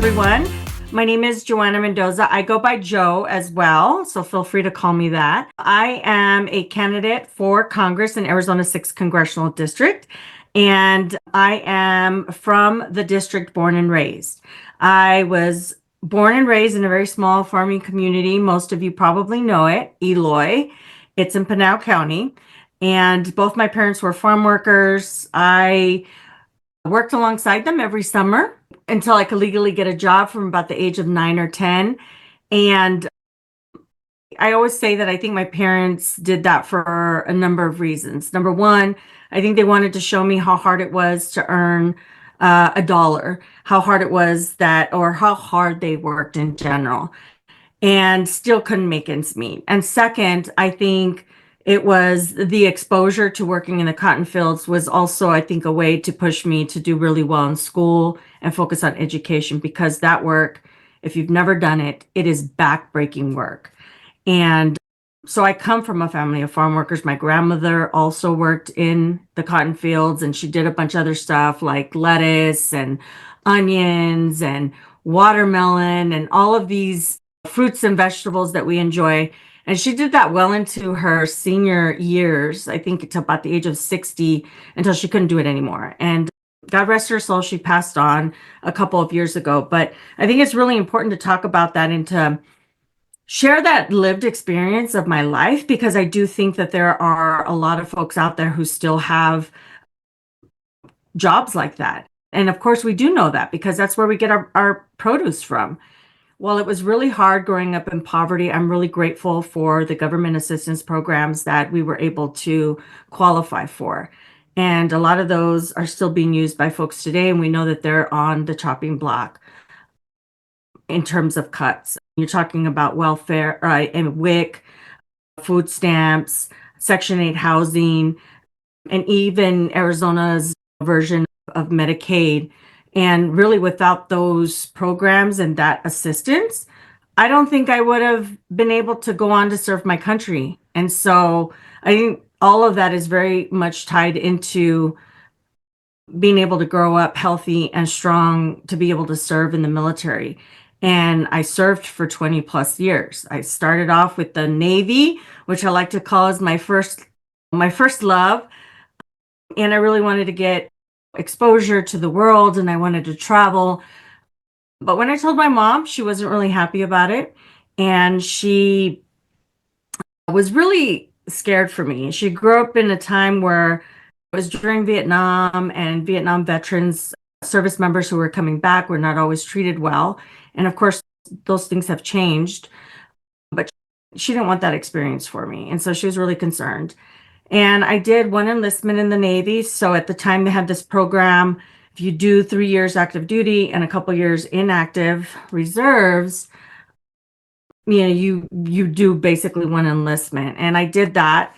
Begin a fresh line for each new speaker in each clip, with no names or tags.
everyone. My name is Joanna Mendoza. I go by Jo as well, so feel free to call me that. I am a candidate for Congress in Arizona 6th Congressional District, and I am from the district born and raised. I was born and raised in a very small farming community. Most of you probably know it, Eloy. It's in Pinal County, and both my parents were farm workers. I worked alongside them every summer until I could legally get a job from about the age of 9 or 10. And I always say that I think my parents did that for a number of reasons. Number one, I think they wanted to show me how hard it was to earn a dollar, how hard it was or how hard they worked in general, and still couldn't make ends meet. And second, I think it was the exposure to working in the cotton fields was also, I think, a way to push me to do really well in school and focus on education, because that work, if you've never done it, it is backbreaking work. And so I come from a family of farm workers. My grandmother also worked in the cotton fields, and she did a bunch of other stuff like lettuce and onions and watermelon and all of these fruits and vegetables that we enjoy. And she did that well into her senior years, I think to about the age of 60, until she couldn't do it anymore. And God rest her soul, she passed on a couple of years ago. But I think it's really important to talk about that and to share that lived experience of my life, because I do think that there are a lot of folks out there who still have jobs like that. And of course, we do know that because that's where we get our produce from. While it was really hard growing up in poverty, I'm really grateful for the government assistance programs that we were able to qualify for. And a lot of those are still being used by folks today, and we know that they're on the chopping block in terms of cuts. You're talking about welfare and WIC, food stamps, Section 8 housing, and even Arizona's version of Medicaid. And really, without those programs and that assistance, I don't think I would have been able to go on to serve my country. And so I think all of that is very much tied into being able to grow up healthy and strong to be able to serve in the military. And I served for 20 plus years. I started off with the Navy, which I like to call as my first love. And I really wanted to get exposure to the world, and I wanted to travel. But when I told my mom, she wasn't really happy about it, and she was really scared for me. She grew up in a time where it was during Vietnam, and Vietnam veterans, service members who were coming back were not always treated well. And of course, those things have changed, but she didn't want that experience for me. And so she was really concerned. And I did one enlistment in the Navy. So at the time they had this program, if you do 3 years active duty and a couple years inactive reserves, you do basically one enlistment. And I did that,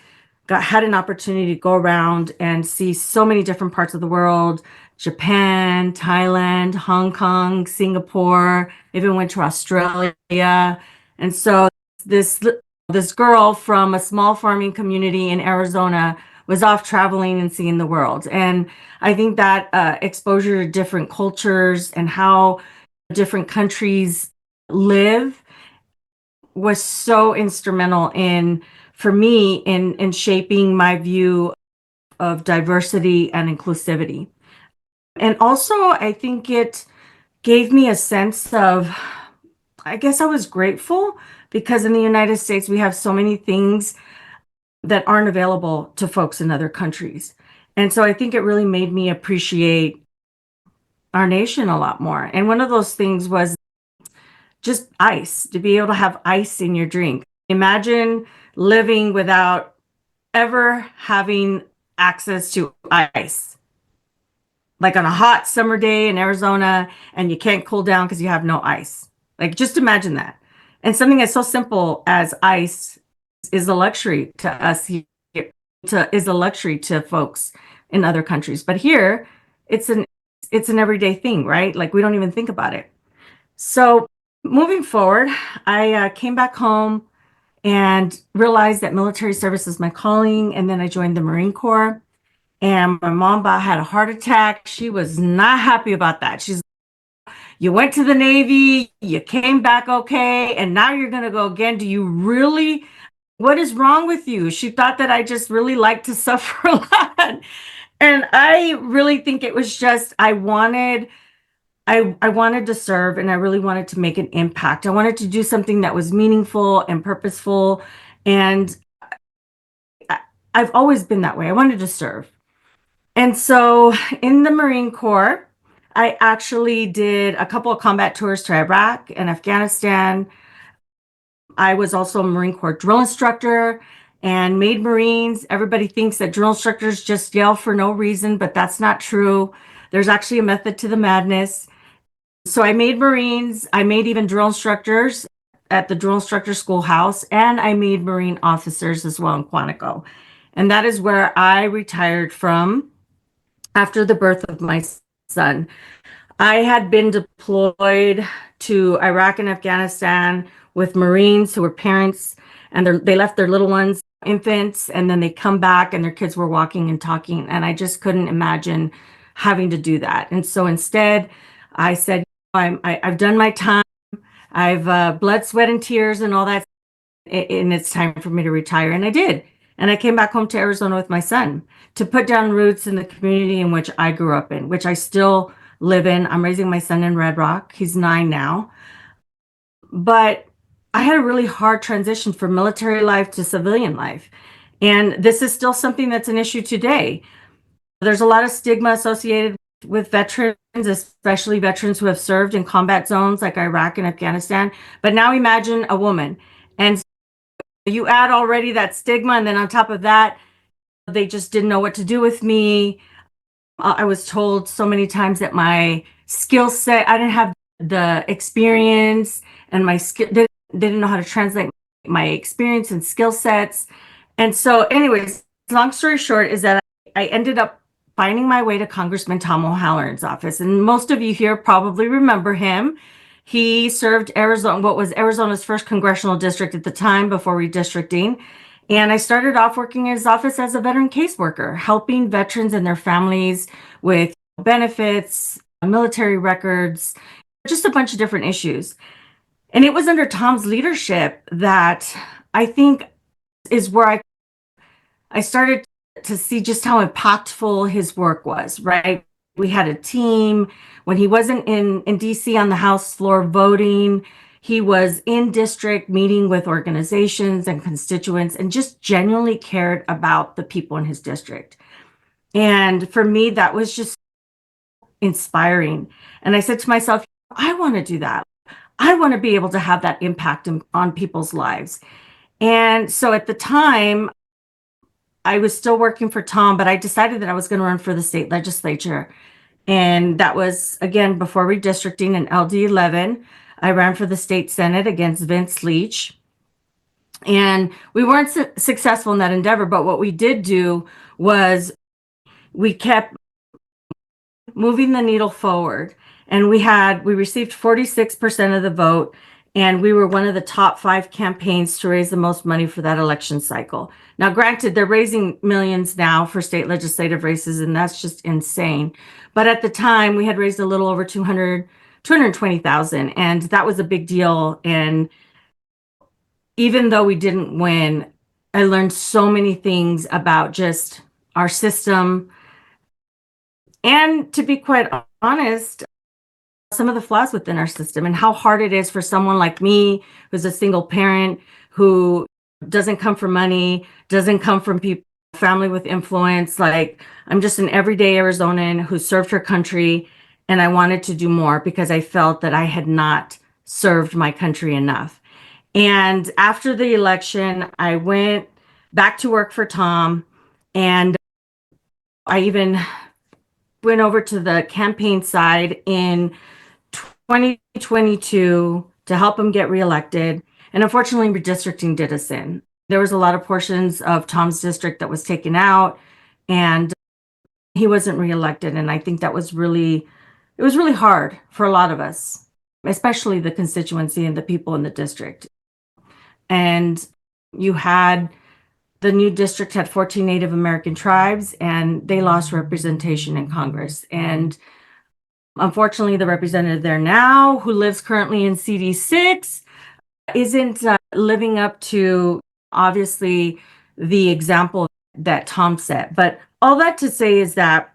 had an opportunity to go around and see so many different parts of the world: Japan, Thailand, Hong Kong, Singapore, even went to Australia. And so this girl from a small farming community in Arizona was off traveling and seeing the world. And I think that exposure to different cultures and how different countries live was so instrumental for me in shaping my view of diversity and inclusivity. And also, I think it gave me a sense of, I guess I was grateful, because in the United States, we have so many things that aren't available to folks in other countries. And so I think it really made me appreciate our nation a lot more. And one of those things was just ice, to be able to have ice in your drink. Imagine living without ever having access to ice, like on a hot summer day in Arizona, and you can't cool down because you have no ice. Like, just imagine that. And something that's so simple as ice is a luxury to us here, is a luxury to folks in other countries. But here, it's an everyday thing, right? Like, we don't even think about it. So moving forward, I came back home and realized that military service is my calling. And then I joined the Marine Corps. And my mom had a heart attack. She was not happy about that. You went to the Navy, you came back okay, and now you're going to go again. Do you really? What is wrong with you? She thought that I just really liked to suffer a lot. And I really think it was just I wanted to serve and I really wanted to make an impact. I wanted to do something that was meaningful and purposeful. And I, I've always been that way. I wanted to serve. And so in the Marine Corps, I actually did a couple of combat tours to Iraq and Afghanistan. I was also a Marine Corps drill instructor and made Marines. Everybody thinks that drill instructors just yell for no reason, but that's not true. There's actually a method to the madness. So I made Marines. I made even drill instructors at the drill instructor schoolhouse, and I made Marine officers as well in Quantico. And that is where I retired from after the birth of my son. I had been deployed to Iraq and Afghanistan with Marines who were parents, and they left their little ones, infants, and then they come back and their kids were walking and talking. And I just couldn't imagine having to do that. And so instead, I said, I've done my time. I've blood, sweat, and tears and all that. And it's time for me to retire. And I did. And I came back home to Arizona with my son to put down roots in the community in which I grew up in, which I still live in. I'm raising my son in Red Rock. He's 9 now. But I had a really hard transition from military life to civilian life. And this is still something that's an issue today. There's a lot of stigma associated with veterans, especially veterans who have served in combat zones like Iraq and Afghanistan. But now imagine a woman. And you add already that stigma, and then on top of that, they just didn't know what to do with me. I was told so many times that my skill set, I didn't have the experience, and my skill, they didn't know how to translate my experience and skill sets. And so, anyways, long story short is that I ended up finding my way to Congressman Tom Halloran's office. And most of you here probably remember him. He served Arizona, what was Arizona's first congressional district at the time before redistricting. And I started off working in his office as a veteran caseworker, helping veterans and their families with benefits, military records, just a bunch of different issues. And it was under Tom's leadership that I think is where I started to see just how impactful his work was, right? We had a team. When he wasn't in DC on the House floor voting, he was in district meeting with organizations and constituents and just genuinely cared about the people in his district. And for me, that was just inspiring. And I said to myself, I want to do that. I want to be able to have that impact on people's lives. And so at the time, I was still working for Tom, but I decided that I was going to run for the state legislature. And that was, again, before redistricting in LD11. I ran for the state senate against Vince Leach. And we weren't successful in that endeavor, but what we did do was we kept moving the needle forward. And we received 46% of the vote. And we were one of the top 5 campaigns to raise the most money for that election cycle. Now, granted, they're raising millions now for state legislative races, and that's just insane. But at the time, we had raised a little over 220,000, and that was a big deal. And even though we didn't win, I learned so many things about just our system. And to be quite honest, some of the flaws within our system and how hard it is for someone like me, who's a single parent, who doesn't come from money, doesn't come from family with influence. Like, I'm just an everyday Arizonan who served her country, and I wanted to do more because I felt that I had not served my country enough. And after the election, I went back to work for Tom, and I even went over to the campaign side in 2022 to help him get reelected. And unfortunately, redistricting did us in. There was a lot of portions of Tom's district that was taken out, and he wasn't reelected. And I think it was really hard for a lot of us, especially the constituency and the people in the district. And the new district had 14 Native American tribes, and they lost representation in Congress. And Unfortunately, the representative there now, who lives currently in CD6, isn't living up to, obviously, the example that Tom set. But all that to say is that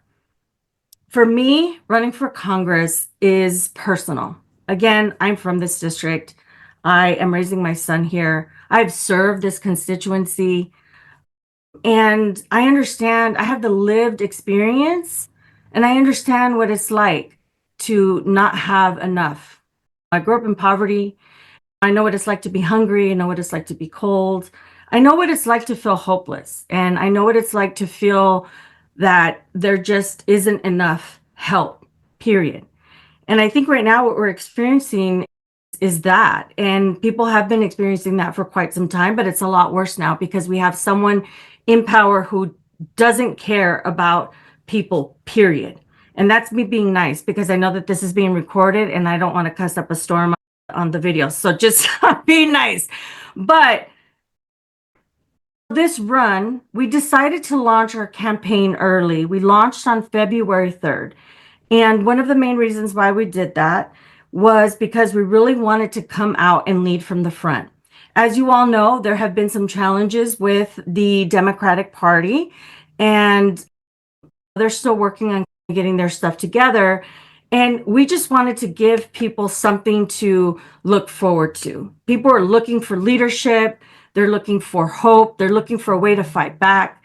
for me, running for Congress is personal. Again, I'm from this district. I am raising my son here. I've served this constituency, and I understand, I have the lived experience, and I understand what it's like to not have enough. I grew up in poverty. I know what it's like to be hungry. I know what it's like to be cold. I know what it's like to feel hopeless. And I know what it's like to feel that there just isn't enough help, period. And I think right now what we're experiencing is that. And people have been experiencing that for quite some time, but it's a lot worse now because we have someone in power who doesn't care about people, period. And that's me being nice because I know that this is being recorded and I don't want to cuss up a storm on the video. So just be nice. But this run, we decided to launch our campaign early. We launched on February 3rd. And one of the main reasons why we did that was because we really wanted to come out and lead from the front. As you all know, there have been some challenges with the Democratic Party, and they're still working on getting their stuff together. And we just wanted to give people something to look forward to. People are looking for leadership. They're looking for hope. They're looking for a way to fight back.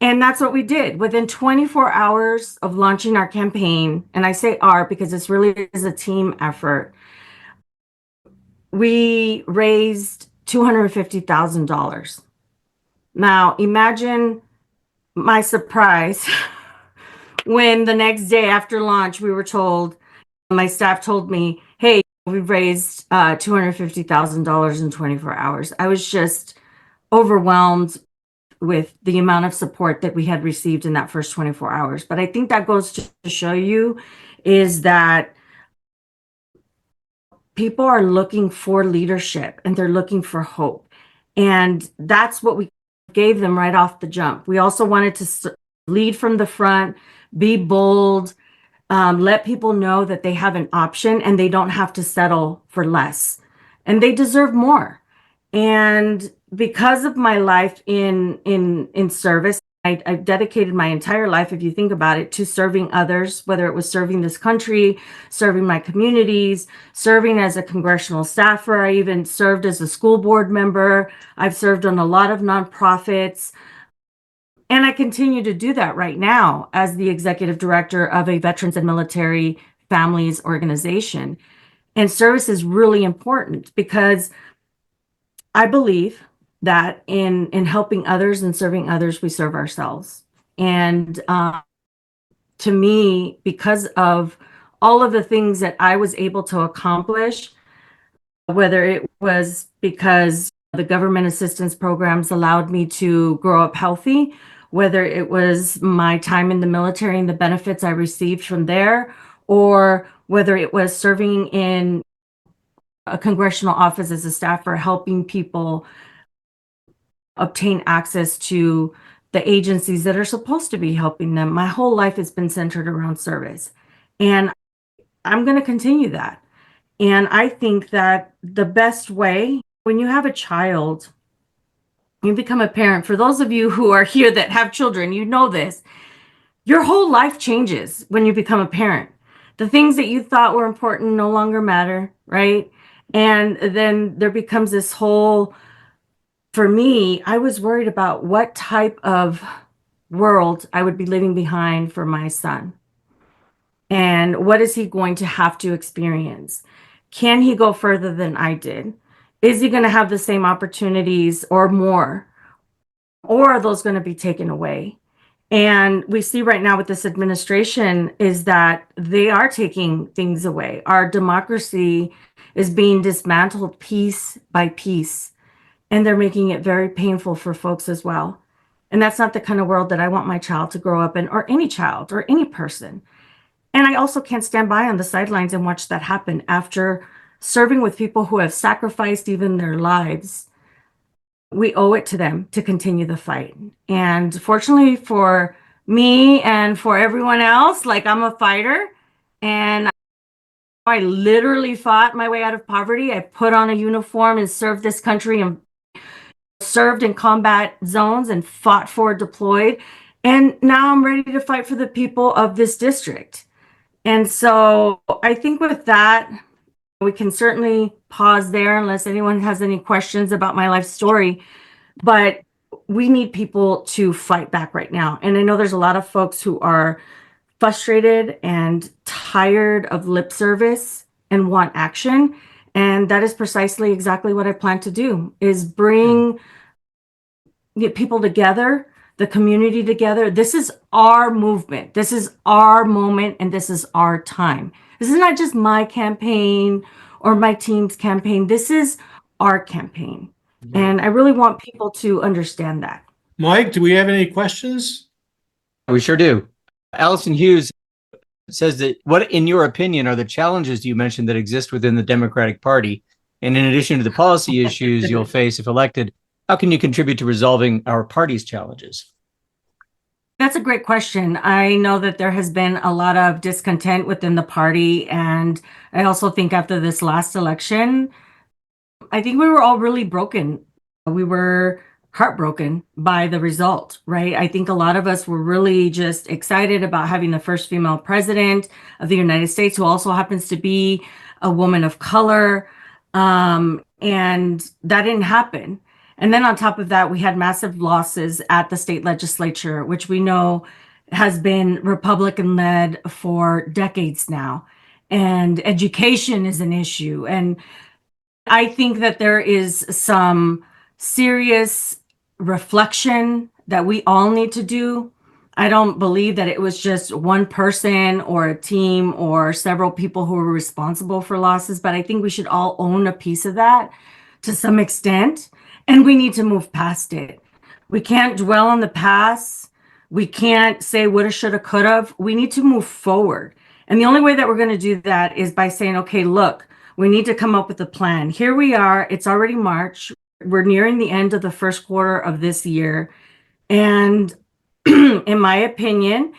And that's what we did. Within 24 hours of launching our campaign, and I say our because this really is a team effort, we raised $250,000. Now, imagine my surprise when the next day after launch, we were told, my staff told me, hey, we've raised $250,000 in 24 hours. I was just overwhelmed with the amount of support that we had received in that first 24 hours. But I think that goes to show you is that people are looking for leadership and they're looking for hope. And that's what we gave them right off the jump. We also wanted to lead from the front, be bold, let people know that they have an option and they don't have to settle for less. And they deserve more. And because of my life in service, I've dedicated my entire life, if you think about it, to serving others, whether it was serving this country, serving my communities, serving as a congressional staffer. I even served as a school board member. I've served on a lot of nonprofits. And I continue to do that right now as the executive director of a veterans and military families organization. And service is really important because I believe that in helping others and serving others, we serve ourselves. And to me, because of all of the things that I was able to accomplish, whether it was because the government assistance programs allowed me to grow up healthy, whether it was my time in the military and the benefits I received from there, or whether it was serving in a congressional office as a staffer, helping people obtain access to the agencies that are supposed to be helping them. My whole life has been centered around service. And I'm going to continue that. And I think that the best way, when you have a child, you become a parent. For those of you who are here that have children, you know this. Your whole life changes when you become a parent. The things that you thought were important no longer matter, right? And then there becomes this whole, for me, I was worried about what type of world I would be leaving behind for my son. And what is he going to have to experience? Can he go further than I did? Is he going to have the same opportunities or more? Or are those going to be taken away? And we see right now with this administration is that they are taking things away. Our democracy is being dismantled piece by piece, and they're making it very painful for folks as well. And that's not the kind of world that I want my child to grow up in, or any child, or any person. And I also can't stand by on the sidelines and watch that happen after serving with people who have sacrificed even their lives. We owe it to them to continue the fight. And fortunately for me and for everyone else, like I'm a fighter and I literally fought my way out of poverty. I put on a uniform and served this country and served in combat zones and fought for deployed. And now I'm ready to fight for the people of this district. And so I think with that, we can certainly pause there unless anyone has any questions about my life story. But we need people to fight back right now. And I know there's a lot of folks who are frustrated and tired of lip service and want action. And that is precisely exactly what I plan to do, is bring get people together, the community together. This is our movement. This is our moment, and this is our time. This is not just my campaign or my team's campaign. This is our campaign.
Right.
And I really want people to understand that.
Mike, do we have any questions?
We sure do. Allison Hughes says that what, in your opinion, are the challenges you mentioned that exist within the Democratic Party? And in addition to the policy issues you'll face if elected, how can you contribute to resolving our party's challenges?
That's a great question. I know that there has been a lot of discontent within the party. And I also think after this last election, I think we were all really broken. We were heartbroken by the result, right? I think a lot of us were really just excited about having the first female president of the United States, who also happens to be a woman of color. And that didn't happen. And then on top of that, we had massive losses at the state legislature, which we know has been Republican led for decades now. And education is an issue. And I think that there is some serious reflection that we all need to do. I don't believe that it was just one person or a team or several people who were responsible for losses, but I think we should all own a piece of that to some extent, and we need to move past it. We can't dwell on the past. We can't say woulda, shoulda, coulda. We need to move forward. And the only way that we're going to do that is by saying, okay, look, we need to come up with a plan. Here we are. It's already March. We're nearing the end of the first quarter of this year. And in my opinion,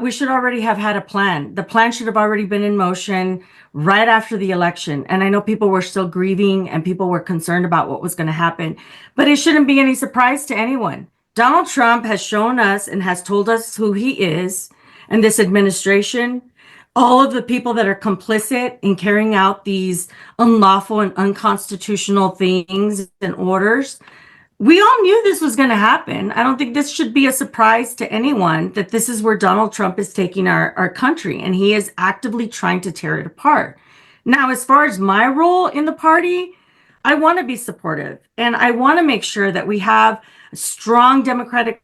we should already have had a plan. The plan should have already been in motion right after the election. And I know people were still grieving and people were concerned about what was going to happen, but it shouldn't be any surprise to anyone. Donald Trump has shown us and has told us who he is, and this administration, all of the people that are complicit in carrying out these unlawful and unconstitutional things and orders. We all knew this was going to happen. I don't think this should be a surprise to anyone that this is where Donald Trump is taking our country, and he is actively trying to tear it apart. Now, as far as my role in the party, I want to be supportive, and I want to make sure that we have a strong Democratic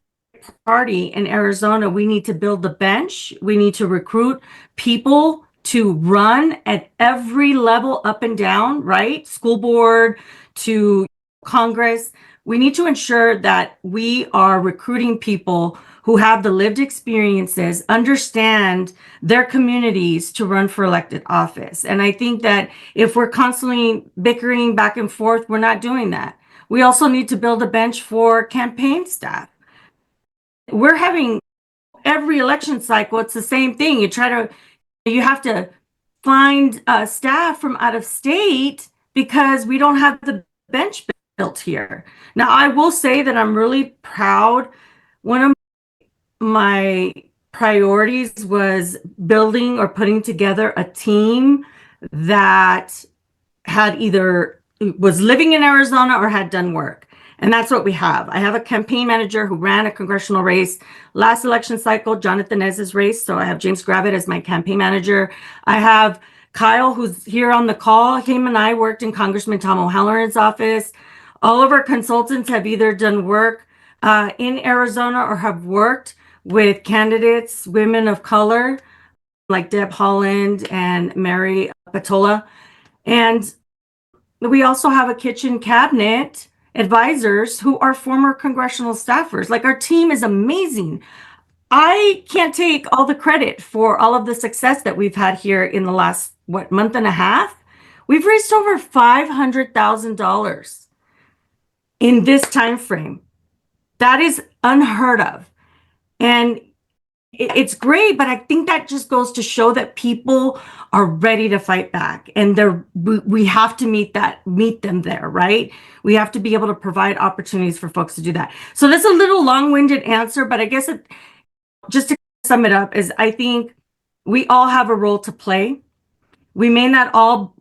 Party in Arizona. We need to build the bench. We need to recruit people to run at every level up and down, right? School board to Congress. We need to ensure that we are recruiting people who have the lived experiences, understand their communities to run for elected office. And I think that if we're constantly bickering back and forth, we're not doing that. We also need to build a bench for campaign staff. We're having every election cycle, it's the same thing. You have to find staff from out of state because we don't have the bench built here. Now, I will say that I'm really proud. One of my priorities was building or putting together a team that had either was living in Arizona or had done work. And that's what we have. I have a campaign manager who ran a congressional race last election cycle, Jonathan Nez's race. So I have James Gravitt as my campaign manager. I have Kyle, who's here on the call. Him and I worked in Congressman Tom Halloran's office. All of our consultants have either done work in Arizona or have worked with candidates, women of color, like Deb Holland and Mary Patola. And we also have a kitchen cabinet advisors who are former congressional staffers. Like, our team is amazing. I can't take all the credit for all of the success that we've had here in the last, month and a half. We've raised over $500,000 in this time frame. That is unheard of. And It's great, but I think that just goes to show that people are ready to fight back, and we have to meet them there, right? We have to be able to provide opportunities for folks to do that. So that's a little long-winded answer, but I guess just to sum it up is I think we all have a role to play. We may not all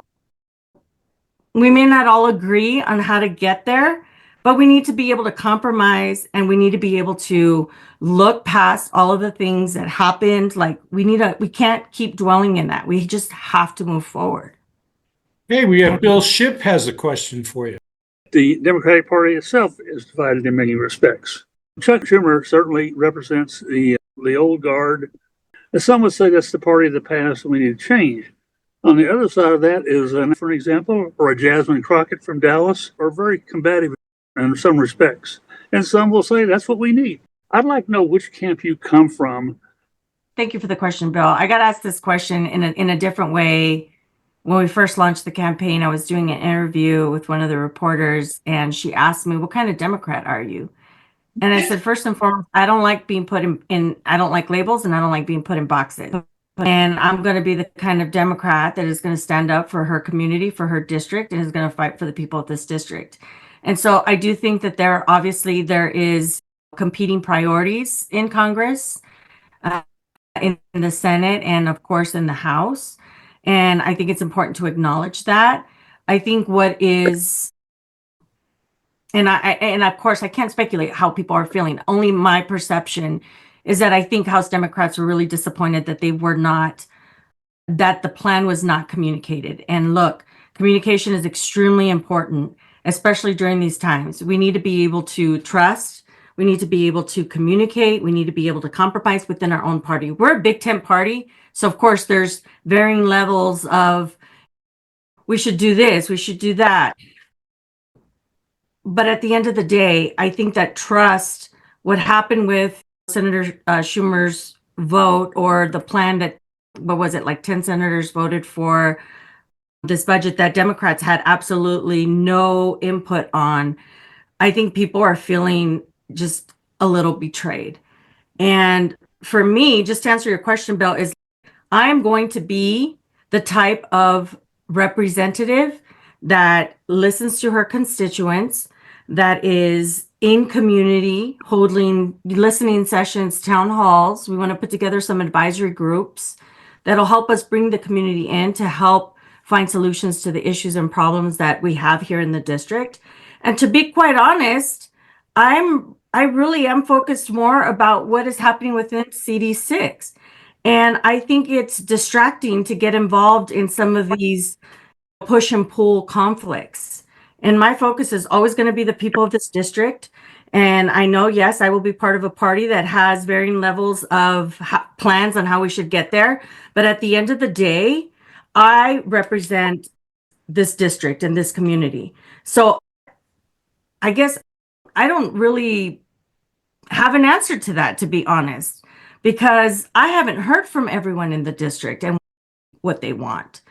agree on how to get there, but we need to be able to compromise, and we need to be able to look past all of the things that happened. Like we can't keep dwelling in that. We just have to move forward.
Hey, we have Bill Shipp has a question for you.
The Democratic Party itself is divided in many respects. Chuck Schumer certainly represents the old guard. Some would say that's the party of the past and we need to change. On the other side of that is, for example, or a Jasmine Crockett from Dallas, are very combative in some respects. And some will say that's what we need. I'd like to know which camp you come from.
Thank you for the question, Bill. I got asked this question in a different way. When we first launched the campaign, I was doing an interview with one of the reporters, and she asked me, "What kind of Democrat are you?" And I said, first and foremost, I don't like being put I don't like labels, and I don't like being put in boxes. And I'm going to be the kind of Democrat that is going to stand up for her community, for her district, and is going to fight for the people of this district. And so I do think that there is competing priorities in Congress, in the Senate, and of course in the House. And I think it's important to acknowledge that. I think what is, and of course I can't speculate how people are feeling. Only my perception is that I think House Democrats were really disappointed that that the plan was not communicated. And look, communication is extremely important, especially during these times. We need to be able to trust. We need to be able to communicate. We need to be able to compromise within our own party. We're a big tent party. So of course there's varying levels of, we should do this, we should do that. But at the end of the day, I think that trust, what happened with Senator Schumer's vote, or the plan that, what was it, like 10 senators voted for this budget that Democrats had absolutely no input on. I think people are feeling just a little betrayed. And for me, just to answer your question, Bill, is I am going to be the type of representative that listens to her constituents, that is in community, holding listening sessions, town halls. We want to put together some advisory groups that'll help us bring the community in to help find solutions to the issues and problems that we have here in the district. And to be quite honest, I really am focused more about what is happening within CD6. And I think it's distracting to get involved in some of these push and pull conflicts. And my focus is always going to be the people of this district. And I know, yes, I will be part of a party that has varying levels of plans on how we should get there. But at the end of the day, I represent this district and this community. So I guess I don't really have an answer to that, to be honest, because I haven't heard from everyone in the district and what they want.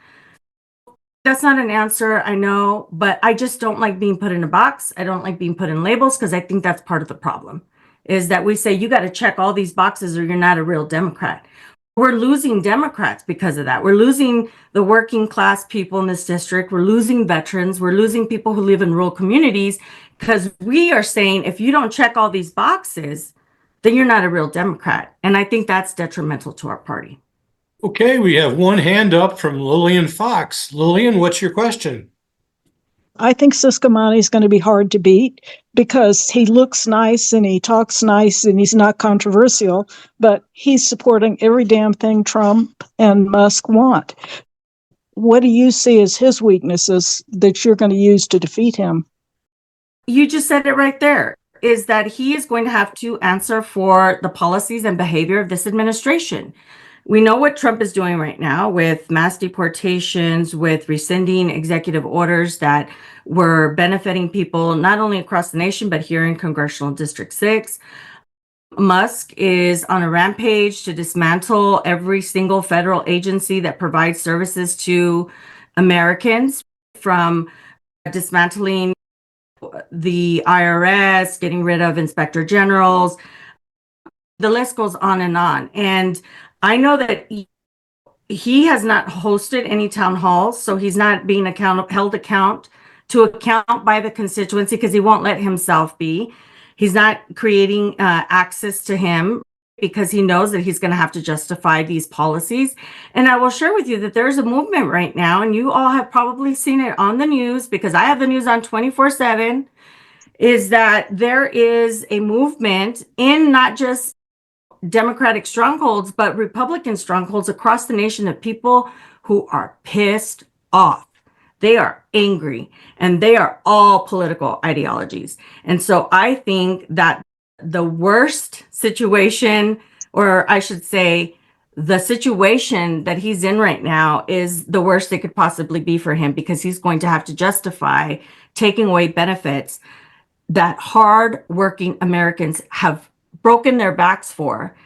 That's not an answer, I know, but I just don't like being put in a box. I don't like being put in labels, because I think that's part of the problem, is that we say you got to check all these boxes or you're not a real Democrat. We're losing Democrats because of that. We're losing the working class people in this district. We're losing veterans. We're losing people who live in rural communities, because we are saying, if you don't check all these boxes, then you're not a real Democrat. And I think that's detrimental to our party.
Okay, we have one hand up from Lillian Fox. Lillian, what's your question?
I think Ciscomani is going to be hard to beat because he looks nice and he talks nice and he's not controversial, but he's supporting every damn thing Trump and Musk want. What do you see as his weaknesses that you're going to use to defeat him?
You just said it right there, is that he is going to have to answer for the policies and behavior of this administration. We know what Trump is doing right now with mass deportations, with rescinding executive orders that were benefiting people not only across the nation, but here in Congressional District 6. Musk is on a rampage to dismantle every single federal agency that provides services to Americans, from dismantling the IRS, getting rid of inspector generals, the list goes on and on. And I know that he has not hosted any town halls, so he's not being held to account by the constituency because he won't let himself be. He's not creating access to him because he knows that he's going to have to justify these policies. And I will share with you that there's a movement right now, and you all have probably seen it on the news because I have the news on 24/7, is that there is a movement in not just Democratic strongholds, but Republican strongholds across the nation of people who are pissed off. They are angry, and they are all political ideologies. And so I think that the worst situation, or I should say, the situation that he's in right now is the worst it could possibly be for him because he's going to have to justify taking away benefits that hard-working Americans have broken their backs for.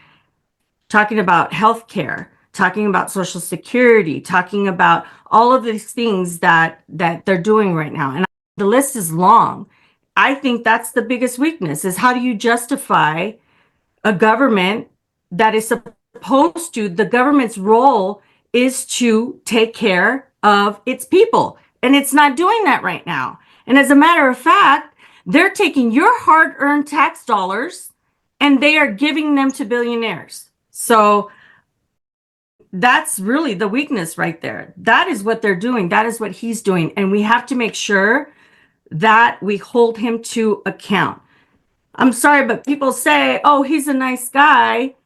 Talking about healthcare, talking about Social Security, talking about all of these things that they're doing right now. And the list is long. I think that's the biggest weakness is how do you justify a government that is supposed to, the government's role is to take care of its people. And it's not doing that right now. And as a matter of fact, they're taking your hard-earned tax dollars and they are giving them to billionaires. So that's really the weakness right there. That is what they're doing. That is what he's doing. And we have to make sure that we hold him to account. I'm sorry, but people say, oh, he's a nice guy.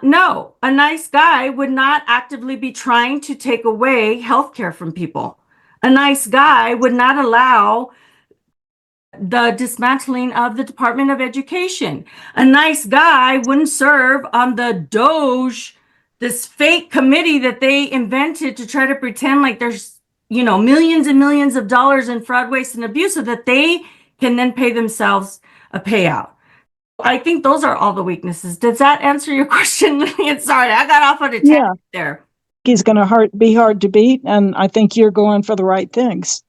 No, a nice guy would not actively be trying to take away healthcare from people. A nice guy would not allow the dismantling of the Department of Education. A nice guy wouldn't serve on the DOJ, this fake committee that they invented to try to pretend like there's, millions and millions of dollars in fraud, waste, and abuse so that they can then pay themselves a payout. I think those are all the weaknesses. Does that answer your question, Lillian? Sorry, I got off on a tangent there.
He's going to be hard to beat, and I think you're going for the right things.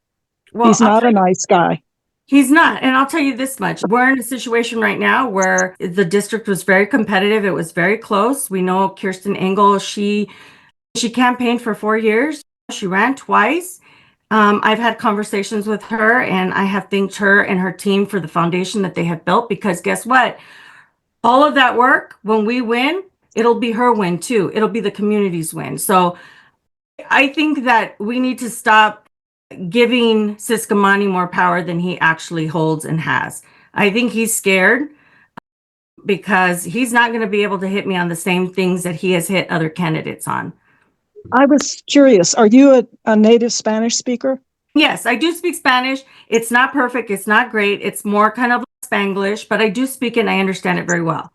Well,
he's not a nice guy.
He's not. And I'll tell you this much. We're in a situation right now where the district was very competitive. It was very close. We know Kirsten Engel, she campaigned for 4 years. She ran twice. I've had conversations with her, and I have thanked her and her team for the foundation that they have built, because guess what? All of that work, when we win, it'll be her win too. It'll be the community's win. So I think that we need to stop giving Ciscomani more power than he actually holds and has. I think he's scared because he's not going to be able to hit me on the same things that he has hit other candidates on.
I was curious, are you a native Spanish speaker?
Yes, I do speak Spanish. It's not perfect. It's not great. It's more kind of Spanglish, but I do speak it and I understand it very well.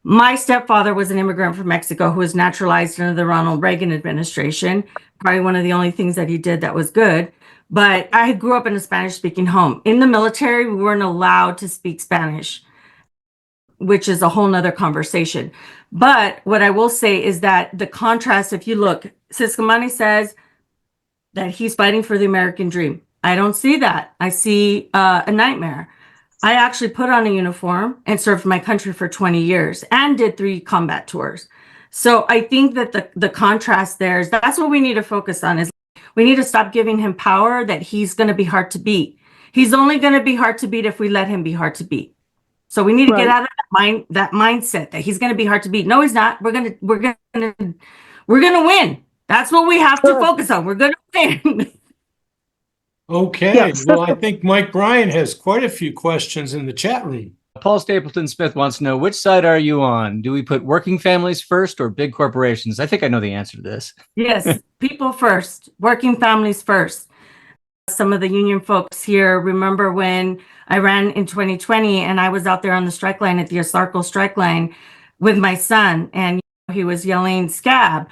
My stepfather was an immigrant from Mexico who was naturalized under the Ronald Reagan administration. Probably one of the only things that he did that was good. But I grew up in a Spanish-speaking home. In the military, we weren't allowed to speak Spanish, which is a whole nother conversation. But what I will say is that the contrast, if you look, Ciscomani says that he's fighting for the American dream. I don't see that. I see a nightmare. I actually put on a uniform and served my country for 20 years and did 3 combat tours. So I think that the contrast there is that's what we need to focus on, is we need to stop giving him power that he's going to be hard to beat. He's only going to be hard to beat if we let him be hard to beat. So we need to get out of that mindset that he's going to be hard to beat. No, he's not. We're going to win. That's what we have to focus on. We're going to win.
Okay.
Yes.
Well, I think Mike Bryan has quite a few questions in the chat room.
Paul Stapleton Smith wants to know, which side are you on? Do we put working families first or big corporations? I think I know the answer to this.
Yes, people first, working families first. Some of the union folks here remember when I ran in 2020 and I was out there on the strike line at the Asarco strike line with my son, and he was yelling scab,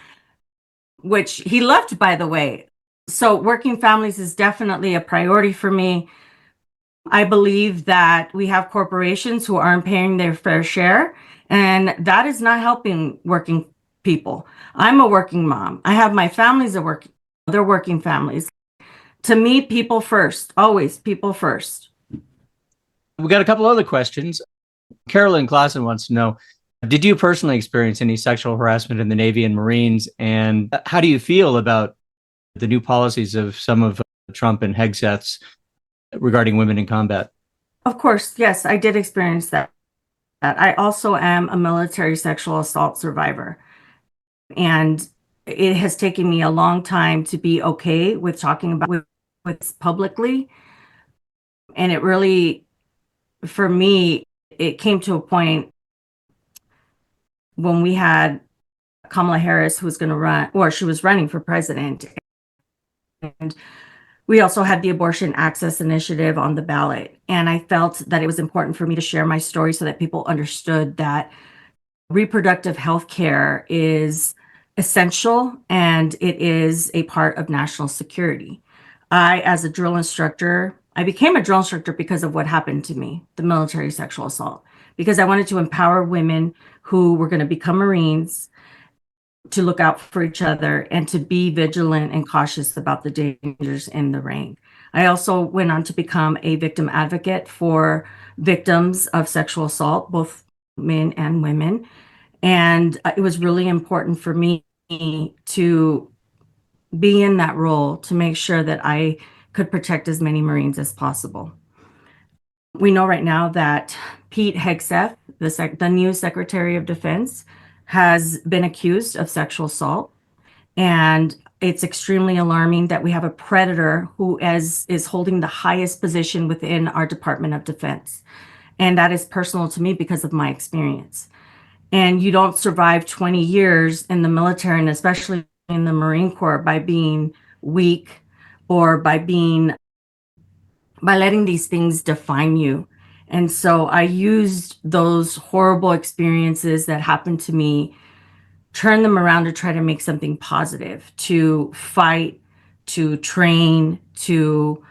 which he loved, by the way. So working families is definitely a priority for me. I believe that we have corporations who aren't paying their fair share, and that is not helping working people. I'm a working mom. I have my families they're working families. To me, people first, always people first.
We got a couple other questions. Carolyn Clausen wants to know, Did you personally experience any sexual harassment in the Navy and Marines? And how do you feel about the new policies of some of Trump and Hegseth's regarding women in combat?
Of course, yes, I did experience that. I also am a military sexual assault survivor. And it has taken me a long time to be okay with talking about with publicly. And it really, for me, it came to a point when we had Kamala Harris, who was going to run, or she was running for president. And we also had the Abortion Access Initiative on the ballot. And I felt that it was important for me to share my story so that people understood that reproductive health care is essential and it is a part of national security. As a drill instructor, I became a drill instructor because of what happened to me, the military sexual assault, because I wanted to empower women who were going to become Marines to look out for each other and to be vigilant and cautious about the dangers in the rank. I also went on to become a victim advocate for victims of sexual assault, both men and women. And it was really important for me to be in that role to make sure that I could protect as many Marines as possible. We know right now that Pete Hegseth, the new Secretary of Defense, has been accused of sexual assault. And it's extremely alarming that we have a predator who is holding the highest position within our Department of Defense. And that is personal to me because of my experience. And you don't survive 20 years in the military, and especially in the Marine Corps, by being weak or by letting these things define you. And so I used those horrible experiences that happened to me, turn them around to try to make something positive, to fight, to train, to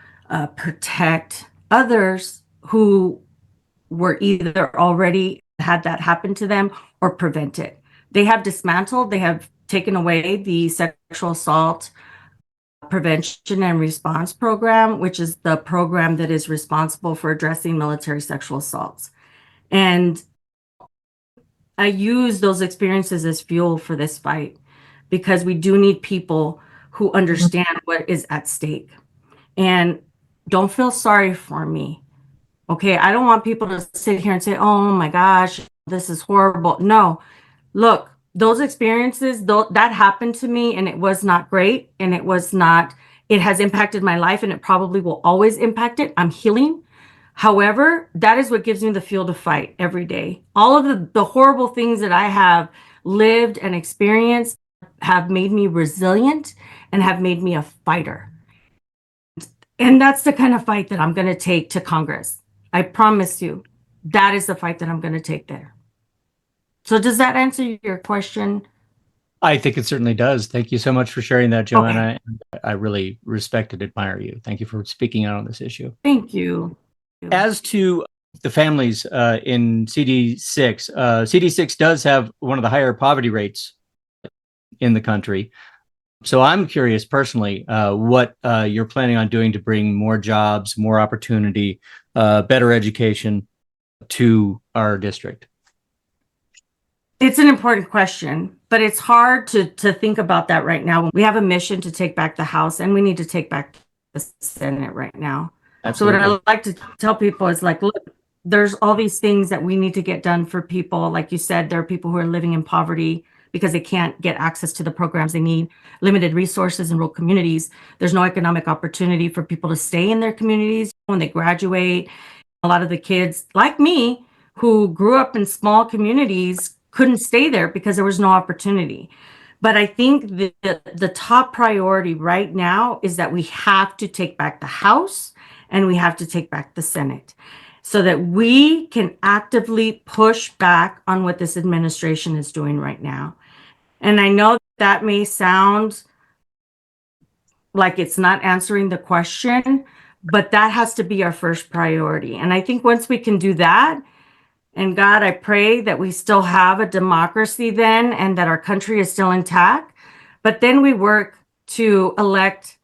protect others who were either already had that happen to them or prevent it. They have dismantled, they have taken away the sexual assault prevention and response program, which is the program that is responsible for addressing military sexual assaults. And I use those experiences as fuel for this fight because we do need people who understand what is at stake. And don't feel sorry for me. Okay, I don't want people to sit here and say, oh my gosh, this is horrible. No, look, those experiences, that happened to me and it was not great. And it has impacted my life and it probably will always impact it. I'm healing. However, that is what gives me the fuel to fight every day. All of the horrible things that I have lived and experienced have made me resilient and have made me a fighter. And that's the kind of fight that I'm going to take to Congress. I promise you, that is the fight that I'm going to take there. So does that answer your question?
I think it certainly does. Thank you so much for sharing that, Joanna. Okay. I really respect and admire you. Thank you for speaking out on this issue.
Thank you.
As to the families in CD6, CD6 does have one of the higher poverty rates in the country. So I'm curious personally what you're planning on doing to bring more jobs, more opportunity, better education to our district.
It's an important question, but it's hard to think about that right now. We have a mission to take back the House and we need to take back the Senate right now. Absolutely. So what I like to tell people is like, look, there's all these things that we need to get done for people. Like you said, there are people who are living in poverty because they can't get access to the programs they need, limited resources in rural communities. There's no economic opportunity for people to stay in their communities when they graduate. A lot of the kids, like me, who grew up in small communities, couldn't stay there because there was no opportunity. But I think the top priority right now is that we have to take back the House and we have to take back the Senate so that we can actively push back on what this administration is doing right now. And I know that may sound like it's not answering the question, but that has to be our first priority. And I think once we can do that, and God, I pray that we still have a democracy then and that our country is still intact. But then we work to elect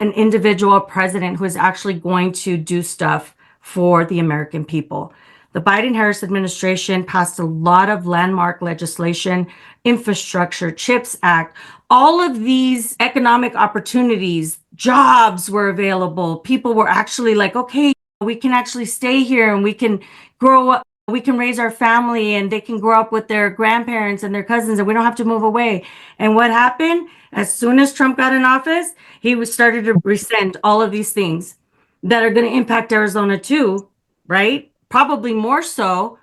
an individual president who is actually going to do stuff for the American people. The Biden-Harris administration passed a lot of landmark legislation, infrastructure, CHIPS Act, all of these economic opportunities, jobs were available. People were actually like, okay, we can actually stay here and we can grow up, we can raise our family and they can grow up with their grandparents and their cousins and we don't have to move away. And what happened? As soon as Trump got in office, he started to rescind all of these things that are going to impact Arizona too, right? Probably more so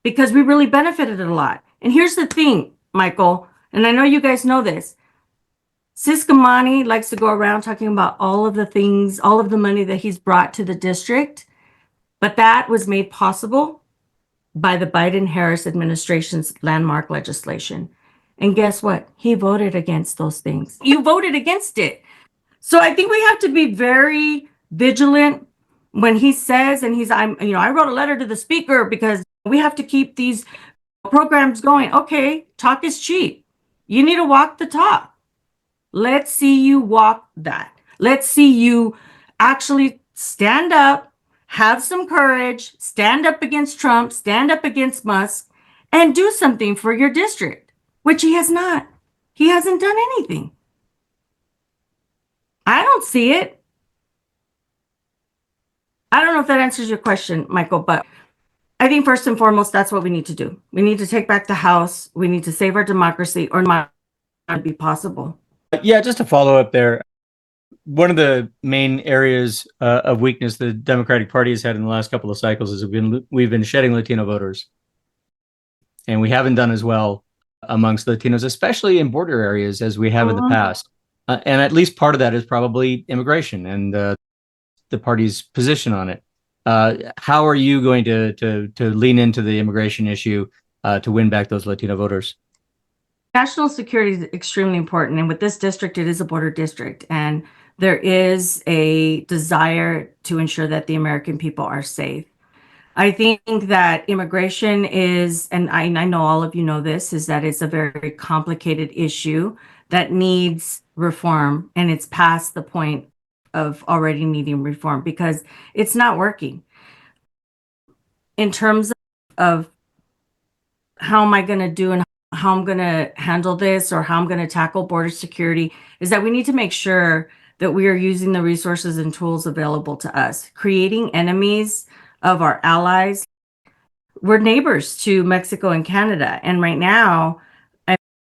because we really benefited a lot. And here's the thing, Michael, and I know you guys know this. Ciscomani likes to go around talking about all of the things, all of the money that he's brought to the district, but that was made possible by the Biden-Harris administration's landmark legislation. And guess what? He voted against those things. You voted against it. So I think we have to be very vigilant when he says, and I wrote a letter to the speaker because we have to keep these programs going. Okay, talk is cheap. You need to walk the talk. Let's see you walk that. Let's see you actually stand up, have some courage, stand up against Trump, stand up against Musk, and do something for your district, which he has not. He hasn't done anything. I don't see it. I don't know if that answers your question, Michael, but I think first and foremost, that's what we need to do. We need to take back the House. We need to save our democracy, or not be possible.
Yeah, just to follow up there, one of the main areas of weakness the Democratic Party has had in the last couple of cycles is we've been shedding Latino voters, and we haven't done as well amongst Latinos, especially in border areas, as we have in the past. And at least part of that is probably immigration and the party's position on it. How are you going to lean into the immigration issue to win back those Latino voters?
National security is extremely important. And with this district, it is a border district. And there is a desire to ensure that the American people are safe. I think that immigration is, and I know all of you know this, is that it's a very complicated issue that needs reform. And it's past the point of already needing reform because it's not working. In terms of how am I going to do and how I'm going to handle this or how I'm going to tackle border security, is that we need to make sure that we are using the resources and tools available to us. Creating enemies of our allies. We're neighbors to Mexico and Canada. And right now,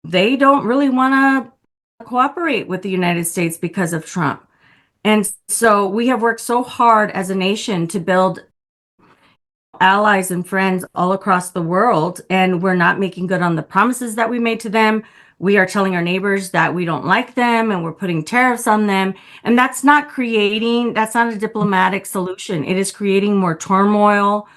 they don't really want to cooperate with the United States because of Trump. And so we have worked so hard as a nation to build allies and friends all across the world, and we're not making good on the promises that we made to them. We are telling our neighbors that we don't like them and we're putting tariffs on them. And that's not a diplomatic solution. It is creating more turmoil.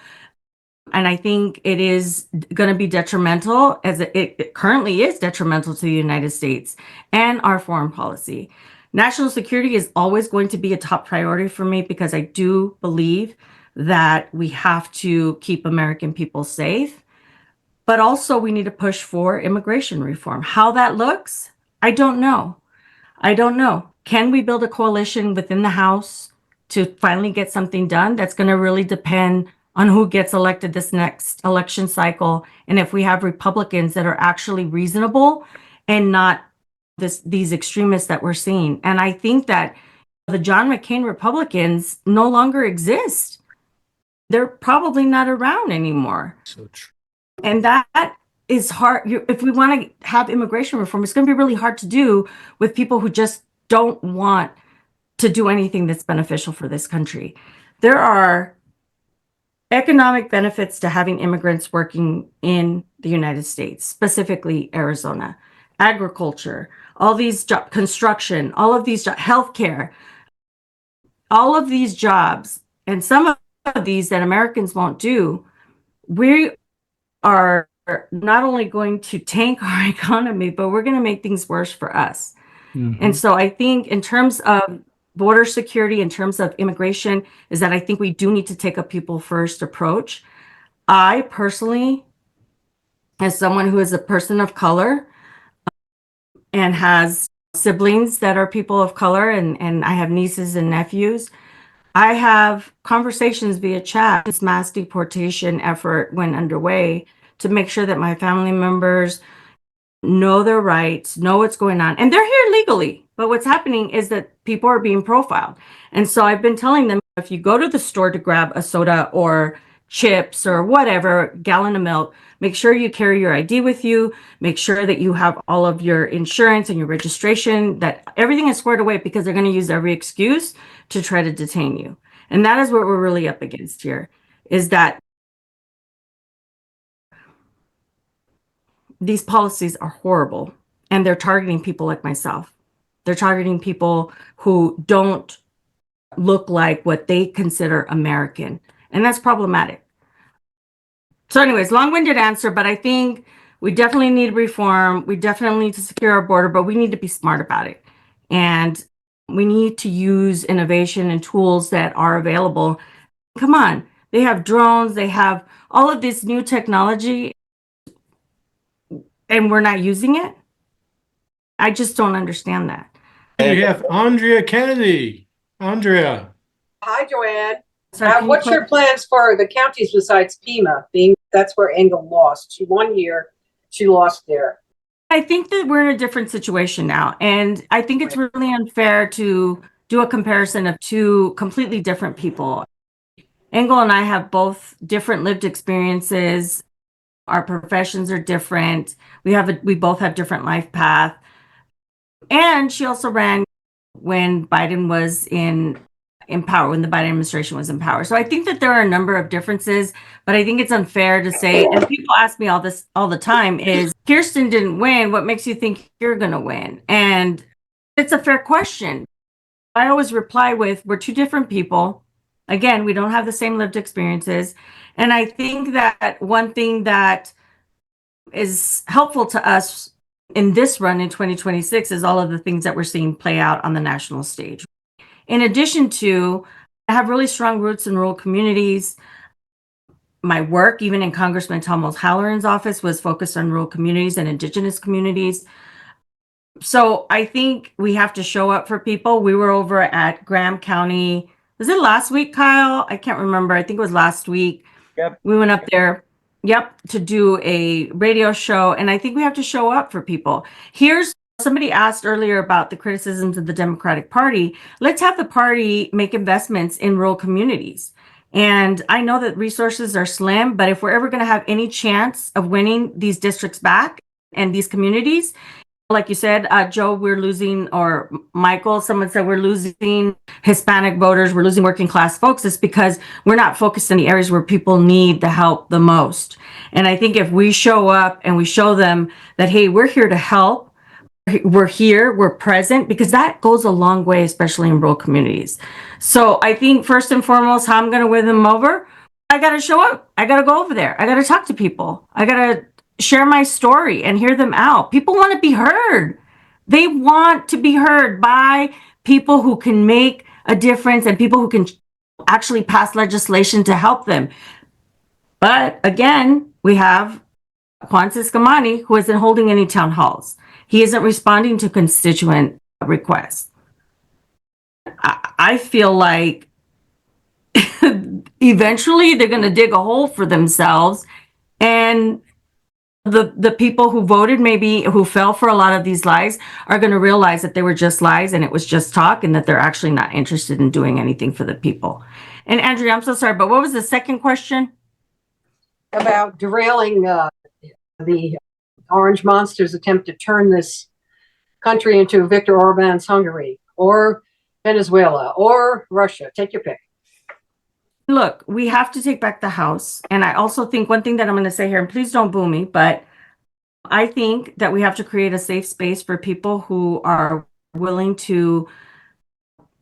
And I think it is going to be detrimental, as it currently is detrimental to the United States and our foreign policy. National security is always going to be a top priority for me because I do believe that we have to keep American people safe, but also we need to push for immigration reform. How that looks, I don't know. Can we build a coalition within the House to finally get something done? That's going to really depend on who gets elected this next election cycle. And if we have Republicans that are actually reasonable and not these extremists that we're seeing. And I think that the John McCain Republicans no longer exist. They're probably not around anymore.
So true.
And that is hard. If we want to have immigration reform, it's going to be really hard to do with people who just don't want to do anything that's beneficial for this country. There are economic benefits to having immigrants working in the United States, specifically Arizona. Agriculture, all these jobs, construction, all of these jobs, healthcare, all of these jobs, and some of these that Americans won't do, we are not only going to tank our economy, but we're going to make things worse for us. Mm-hmm. And so I think in terms of border security, in terms of immigration, is that I think we do need to take a people first approach. I personally, as someone who is a person of color and has siblings that are people of color, and I have nieces and nephews, I have conversations via chat. This mass deportation effort went underway to make sure that my family members know their rights, know what's going on. And they're here legally. But what's happening is that people are being profiled. And so I've been telling them, if you go to the store to grab a soda or chips or whatever, gallon of milk, make sure you carry your ID with you. Make sure that you have all of your insurance and your registration, that everything is squared away, because they're going to use every excuse to try to detain you. And that is what we're really up against here, is that these policies are horrible, and they're targeting people like myself. They're targeting people who don't look like what they consider American, and that's problematic. So anyways, long-winded answer, but I think we definitely need reform. We definitely need to secure our border, but we need to be smart about it. And we need to use innovation and tools that are available. Come on, they have drones, they have all of this new technology, and we're not using it. I just don't understand that.
We have Andrea Kennedy. Andrea.
Hi, Joanne.
So
What's your plans for the counties besides Pima? Being that's where Engel lost. She 1 year, she lost there.
I think that we're in a different situation now, and I think it's really unfair to do a comparison of two completely different people. Engel and I have both different lived experiences. Our professions are different. We both have different life path. And she also ran when Biden was in power, when the Biden administration was in power. So I think that there are a number of differences, but I think it's unfair to say, and people ask me all the time, is Kirsten didn't win. What makes you think you're going to win? And it's a fair question. I always reply with, we're two different people. Again, we don't have the same lived experiences. And I think that one thing that is helpful to us in this run in 2026 is all of the things that we're seeing play out on the national stage. In addition to, I have really strong roots in rural communities. My work, even in Congressman Tom Halloran's office, was focused on rural communities and indigenous communities. So I think we have to show up for people. We were over at Graham County. Was it last week, Kyle? I can't remember. I think it was last week.
Yep.
We went up there, to do a radio show. And I think we have to show up for people. Somebody asked earlier about the criticisms of the Democratic Party. Let's have the party make investments in rural communities. And I know that resources are slim, but if we're ever going to have any chance of winning these districts back and these communities, like you said, Joe, we're losing, or Michael, someone said we're losing Hispanic voters, we're losing working class folks. It's because we're not focused in the areas where people need the help the most. And I think if we show up and we show them that, hey, we're here to help, we're here, we're present, because that goes a long way, especially in rural communities. So I think first and foremost, how I'm going to win them over, I got to show up. I got to go over there. I got to talk to people. I got to share my story and hear them out. People want to be heard. They want to be heard by people who can make a difference and people who can actually pass legislation to help them. But again, we have Juan Ciscomani, who isn't holding any town halls. He isn't responding to constituent requests. I feel like eventually they're going to dig a hole for themselves, and the people who voted, maybe who fell for a lot of these lies, are going to realize that they were just lies and it was just talk, and that they're actually not interested in doing anything for the people. And Andrea, I'm so sorry, but what was the second question?
About derailing the Orange Monster's attempt to turn this country into Viktor Orban's Hungary, or Venezuela, or Russia. Take your pick.
Look, we have to take back the House. And I also think one thing that I'm going to say here, and please don't boo me, but I think that we have to create a safe space for people who are willing to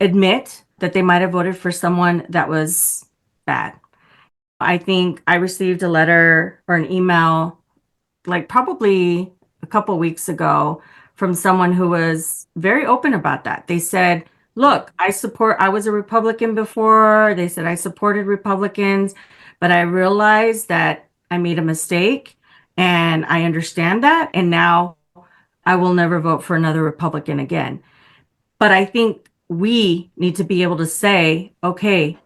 admit that they might have voted for someone that was bad. I think I received a letter or an email, like probably a couple weeks ago, from someone who was very open about that. They said, look, I was a Republican before. They said I supported Republicans, but I realized that I made a mistake, and I understand that. And now I will never vote for another Republican again. But I think we need to be able to say, okay,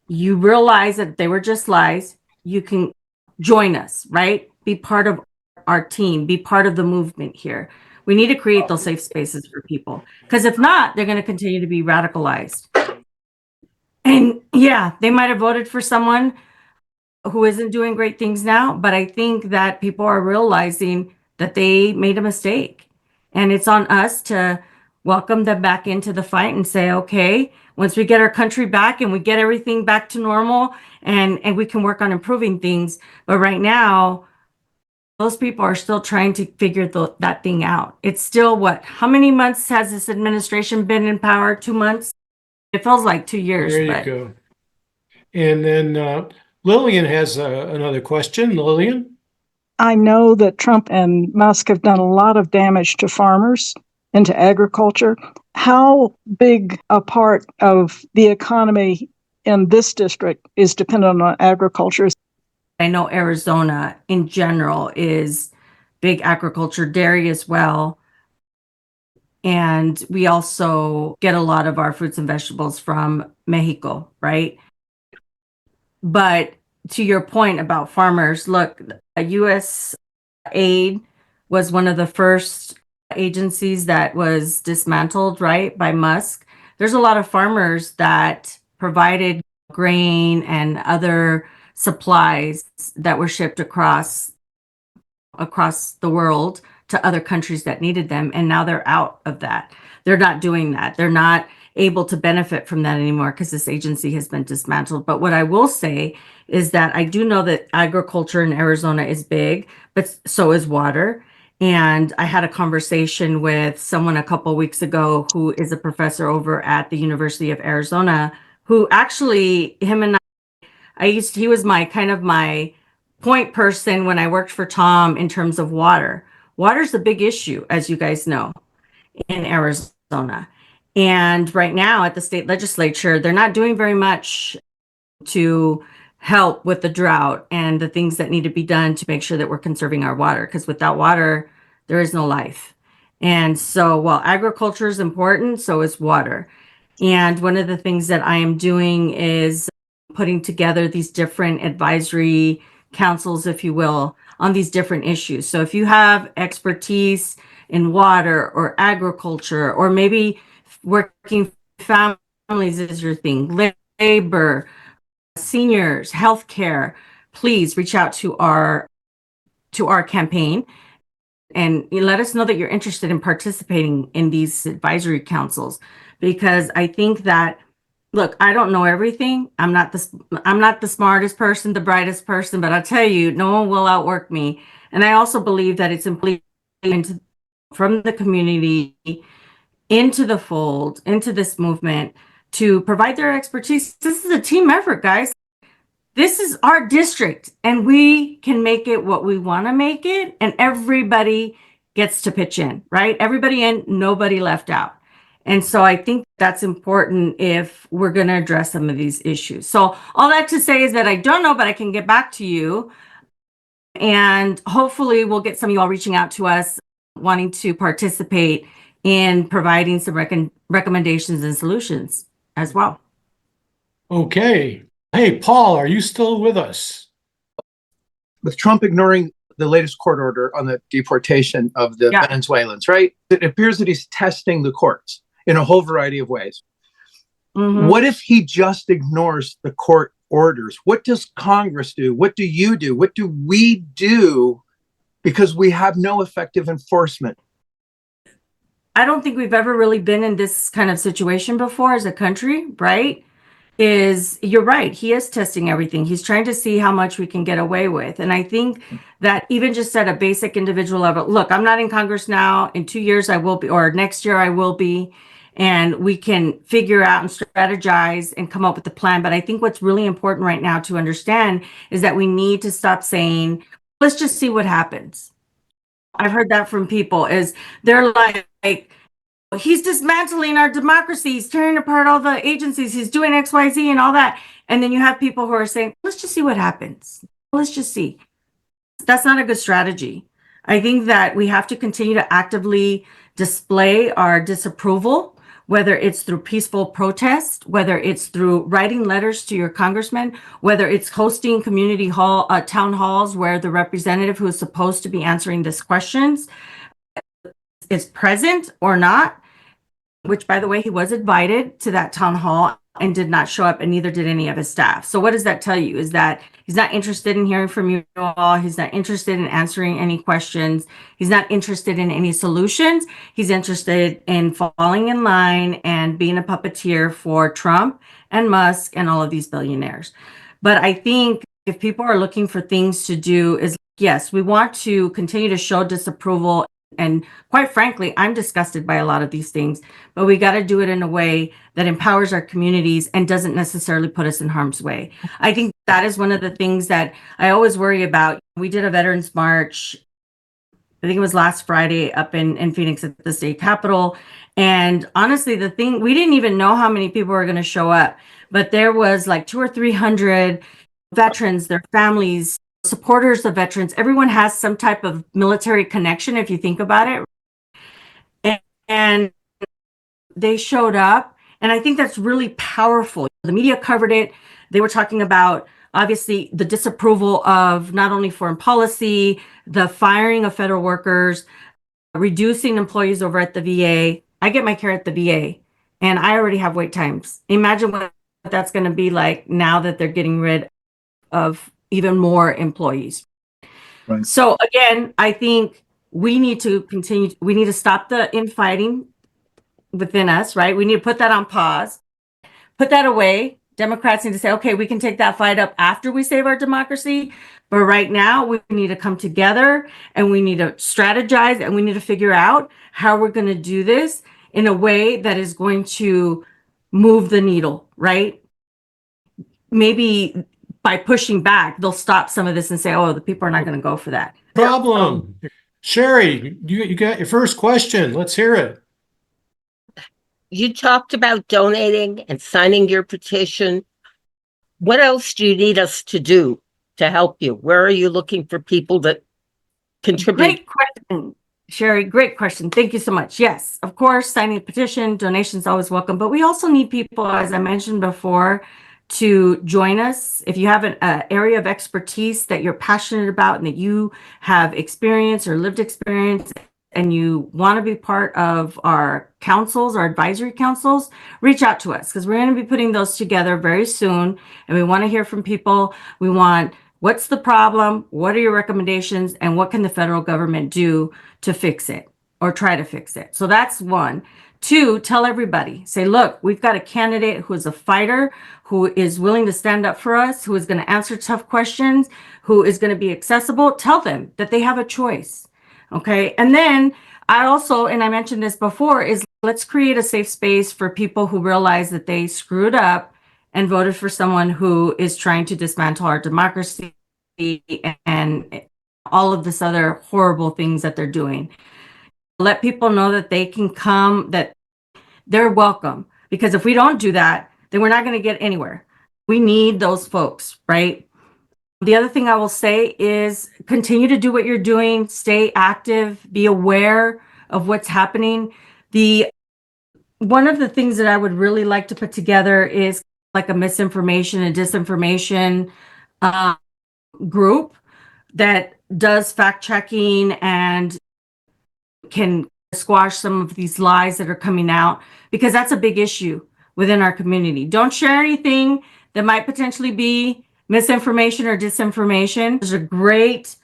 you realize that they were just lies. You can join us, right? Be part of our team, be part of the movement here. We need to create those safe spaces for people, because if not, they're going to continue to be radicalized. And yeah, they might have voted for someone who isn't doing great things now, but I think that people are realizing that they made a mistake. And it's on us to welcome them back into the fight and say, okay, once we get our country back and we get everything back to normal, and we can work on improving things. But right now, those people are still trying to figure that thing out. It's still how many months has this administration been in power? 2 months? It feels like 2 years.
There you go. And then Lillian has another question. Lillian?
I know that Trump and Musk have done a lot of damage to farmers and to agriculture. How big a part of the economy in this district is dependent on agriculture?
I know Arizona in general is big agriculture, dairy as well. And we also get a lot of our fruits and vegetables from Mexico, right? But to your point about farmers, look, U.S. aid was one of the first agencies that was dismantled, right, by Musk. There's a lot of farmers that provided grain and other supplies that were shipped across the world to other countries that needed them, and now they're out of that. They're not doing that. They're not able to benefit from that anymore because this agency has been dismantled. But what I will say is that I do know that agriculture in Arizona is big, but so is water. And I had a conversation with someone a couple of weeks ago who is a professor over at the University of Arizona, who actually, him and he was my point person when I worked for Tom in terms of water. Water's a big issue, as you guys know, in Arizona. And right now at the state legislature, they're not doing very much to help with the drought and the things that need to be done to make sure that we're conserving our water, because without water, there is no life. And so while agriculture is important, so is water. And one of the things that I am doing is putting together these different advisory councils, if you will, on these different issues. So if you have expertise in water or agriculture, or maybe working families is your thing, labor, seniors, healthcare, please reach out to our campaign and let us know that you're interested in participating in these advisory councils, because I think that, look, I don't know everything. I'm not the smartest person, the brightest person, but I'll tell you, no one will outwork me. And I also believe that it's important from the community into the fold, into this movement, to provide their expertise. This is a team effort, guys. This is our district, and we can make it what we want to make it, and everybody gets to pitch in, right? Everybody in, nobody left out. And so I think that's important if we're going to address some of these issues. So all that to say is that I don't know, but I can get back to you. And hopefully we'll get some of you all reaching out to us, wanting to participate in providing some recommendations and solutions as well.
Okay. Hey, Paul, are you still with us?
With Trump ignoring the latest court order on the deportation of the Venezuelans, right? It appears that he's testing the courts in a whole variety of ways.
Mm-hmm.
What if he just ignores the court orders? What does Congress do? What do you do? What do we do? Because we have no effective enforcement.
I don't think we've ever really been in this kind of situation before as a country, right? You're right. He is testing everything. He's trying to see how much we can get away with. And I think that even just at a basic individual level, look, I'm not in Congress now. In 2 years, I will be, or next year, I will be. And we can figure out and strategize and come up with a plan. But I think what's really important right now to understand is that we need to stop saying, let's just see what happens. I've heard that from people, is they're like, he's dismantling our democracy. He's tearing apart all the agencies. He's doing X, Y, Z and all that. And then you have people who are saying, let's just see what happens. Let's just see. That's not a good strategy. I think that we have to continue to actively display our disapproval whether it's through peaceful protest, whether it's through writing letters to your congressman, whether it's hosting community hall, town halls where the representative who is supposed to be answering these questions is present or not, which by the way, he was invited to that town hall and did not show up, and neither did any of his staff. So what does that tell you? Is that he's not interested in hearing from you all. He's not interested in answering any questions. He's not interested in any solutions. He's interested in falling in line and being a puppeteer for Trump and Musk and all of these billionaires. But I think if people are looking for things to do, is yes, we want to continue to show disapproval. And quite frankly, I'm disgusted by a lot of these things, but we got to do it in a way that empowers our communities and doesn't necessarily put us in harm's way. I think that is one of the things that I always worry about. We did a Veterans March, I think it was last Friday up in Phoenix at the state capitol. And honestly, the thing, we didn't even know how many people were going to show up, but there was like 200 or 300 veterans, their families, supporters of veterans. Everyone has some type of military connection, if you think about it. And they showed up. And I think that's really powerful. The media covered it. They were talking about, obviously, the disapproval of not only foreign policy, the firing of federal workers, reducing employees over at the VA. I get my care at the VA, and I already have wait times. Imagine what that's going to be like now that they're getting rid of even more employees.
Right.
So again, I think we need to continue. We need to stop the infighting within us, right? We need to put that on pause, put that away. Democrats need to say, okay, we can take that fight up after we save our democracy. But right now, we need to come together and we need to strategize and we need to figure out how we're going to do this in a way that is going to move the needle, right? Maybe by pushing back, they'll stop some of this and say, oh, the people are not going to go for that.
Problem. Sherry, you got your first question. Let's hear it.
You talked about donating and signing your petition. What else do you need us to do to help you? Where are you looking for people that contribute?
Great question, Sherry. Great question. Thank you so much. Yes, of course, signing a petition, donations always welcome. But we also need people, as I mentioned before, to join us. If you have an area of expertise that you're passionate about and that you have experience or lived experience and you want to be part of our councils, our advisory councils, reach out to us because we're going to be putting those together very soon. And we want to hear from people. We want, what's the problem? What are your recommendations? And what can the federal government do to fix it or try to fix it? So that's one. Two, tell everybody, say, look, we've got a candidate who is a fighter, who is willing to stand up for us, who is going to answer tough questions, who is going to be accessible. Tell them that they have a choice. Okay. And then I also, and I mentioned this before, is let's create a safe space for people who realize that they screwed up and voted for someone who is trying to dismantle our democracy and all of this other horrible things that they're doing. Let people know that they can come, that they're welcome. Because if we don't do that, then we're not going to get anywhere. We need those folks, right? The other thing I will say is continue to do what you're doing, stay active, be aware of what's happening. One of the things that I would really like to put together is like a misinformation and disinformation group that does fact checking and can squash some of these lies that are coming out, because that's a big issue within our community. Don't share anything that might potentially be misinformation or disinformation. There's a great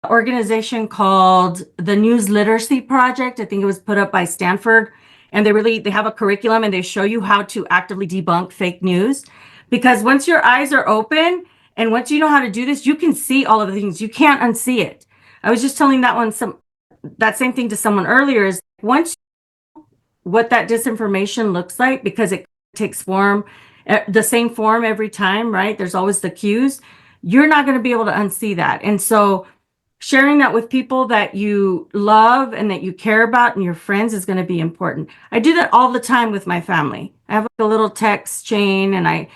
organization called the News Literacy Project. I think it was put up by Stanford, and they have a curriculum and they show you how to actively debunk fake news. Because once your eyes are open and once you know how to do this, you can see all of the things. You can't unsee it. I was just telling that same thing to someone earlier, is once you know what that disinformation looks like, because it takes form, the same form every time, right? There's always the cues. You're not going to be able to unsee that. And so sharing that with people that you love and that you care about and your friends is going to be important. I do that all the time with my family. I have like a little text chain, and I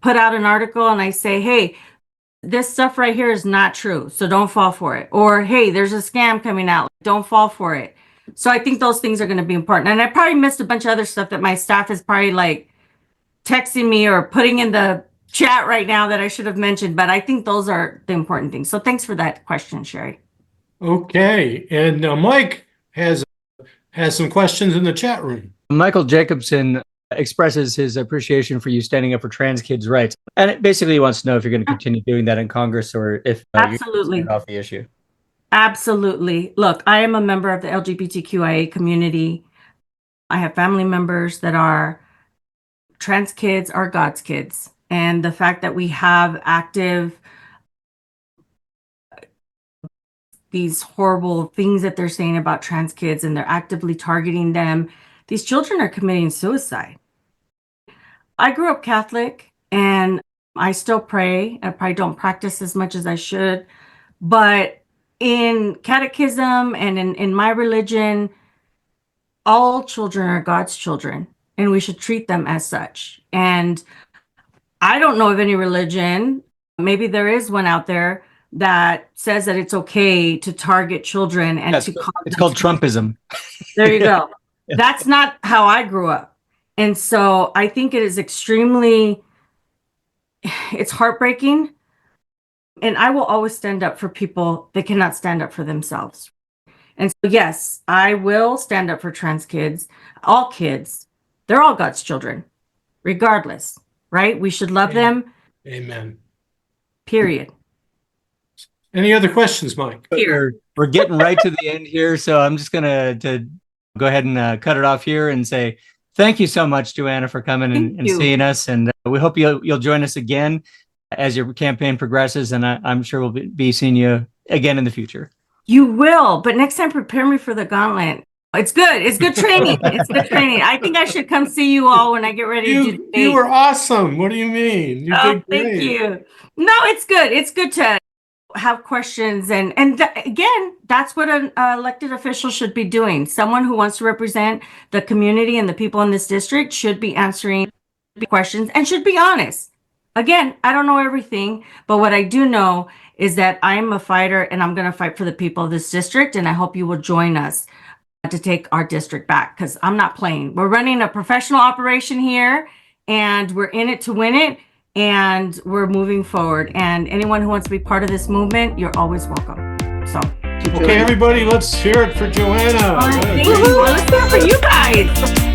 put out an article and I say, hey, this stuff right here is not true, so don't fall for it. Or, hey, there's a scam coming out, don't fall for it. So I think those things are going to be important. And I probably missed a bunch of other stuff that my staff is probably like texting me or putting in the chat right now that I should have mentioned, but I think those are the important things. So thanks for that question, Sherry.
Okay, and Mike has some questions in the chat room.
Michael Jacobson expresses his appreciation for you standing up for trans kids' rights. And it basically wants to know if you're going to continue doing that in Congress or if
Absolutely.
you're off the issue.
Absolutely. Look, I am a member of the LGBTQIA community. I have family members that are trans kids are God's kids. And the fact that we have active these horrible things that they're saying about trans kids and they're actively targeting them, these children are committing suicide. I grew up Catholic and I still pray. I probably don't practice as much as I should, but in catechism and in my religion, all children are God's children and we should treat them as such. And I don't know of any religion, maybe there is one out there, that says that it's okay to target children and
Yes, it's called Trumpism.
There you go. That's not how I grew up. And so I think it is it's heartbreaking. And I will always stand up for people that cannot stand up for themselves. And so, yes, I will stand up for trans kids, all kids. They're all God's children, regardless, right? We should love them.
Amen.
Period.
Any other questions, Mike?
We're getting right to the end here, so I'm just gonna go ahead and cut it off here and say thank you so much, Joanna, for coming and seeing us, and we hope you'll join us again as your campaign progresses, and I'm sure we'll be seeing you again in the future.
You will, but next time prepare me for the gauntlet. It's good. It's good training. It's good training. I think I should come see you all when I get ready to do the
You were awesome. What do you mean? You did great.
Thank you. No, it's good. It's good to have questions again, that's what an elected official should be doing. Someone who wants to represent the community and the people in this district should be answering questions and should be honest. Again, I don't know everything, but what I do know is that I am a fighter and I'm going to fight for the people of this district, and I hope you will join us to take our district back, because I'm not playing. We're running a professional operation here and we're in it to win it. And we're moving forward. And anyone who wants to be part of this movement, you're always welcome. So,
okay, everybody, let's hear it for Joanna.
thank you. Let's do it for you guys.